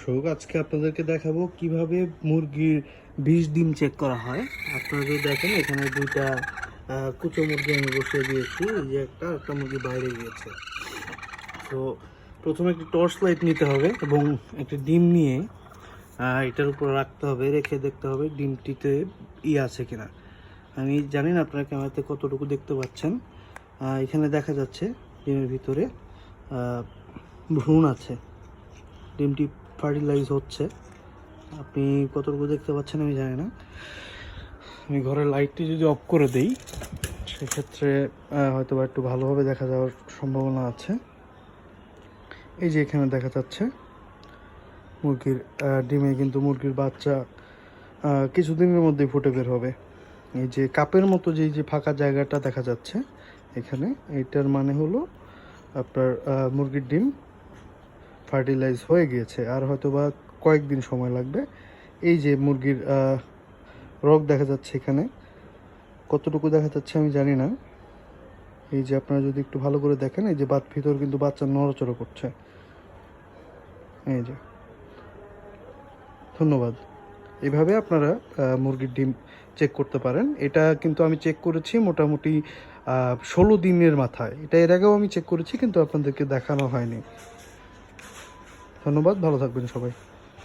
দর্শক, আজকে আপনাদেরকে দেখাবো কিভাবে মুরগির 20 ডিম চেক করা হয়। আপনারা যদি দেখেন, এখানে দুইটা কুচো মুরগি আমি বসিয়ে দিয়েছি। এই যে একটা মুরগি বাইরে গিয়েছে। তো প্রথমে একটি টর্চ লাইট নিতে হবে এবং একটি ডিম নিয়ে এটার উপর রাখতে হবে, রেখে দেখতে হবে ডিমটিতে আছে কিনা। আমি জানি না আপনারা ক্যামেরাতে কতটুকু দেখতে পাচ্ছেন। এখানে দেখা যাচ্ছে ডিমের ভিতরে ভ্রূণ আছে। ডিমটি ফার্টিলাইজ হচ্ছে। আপনি কতটুকু দেখতে পাচ্ছেন আমি জানি না। আমি ঘরের লাইটটি যদি অফ করে দিই, সেক্ষেত্রে হয়তো বা একটু ভালোভাবে দেখা যাওয়ার সম্ভাবনা আছে। এই যে এখানে দেখা যাচ্ছে মুরগির ডিমে কিন্তু মুরগির বাচ্চা কিছুদিনের মধ্যেই ফুটে বের হবে। এই যে কাপের মতো যে ফাঁকা জায়গাটা দেখা যাচ্ছে এখানে, এইটার মানে হলো আপনার মুরগির ডিম ফার্টিলাইজ হয়ে গিয়েছে। আর হয়তো বা কয়েকদিন সময় লাগবে। এই যে মুরগির রগ দেখা যাচ্ছে এখানে, কতটুকু দেখা যাচ্ছে আমি জানি না। এই যে আপনারা যদি একটু ভালো করে দেখেন, এই যে ভিতর কিন্তু বাচ্চা নড়াচড়া করছে। এই যে, ধন্যবাদ। এইভাবে আপনারা মুরগির ডিম চেক করতে পারেন। এটা কিন্তু আমি চেক করেছি মোটামুটি 16 দিনের মাথায়। এটা এর আগেও আমি চেক করেছি, কিন্তু আপনাদেরকে দেখানো হয়নি। ধন্যবাদ, ভালো থাকবেন সবাই।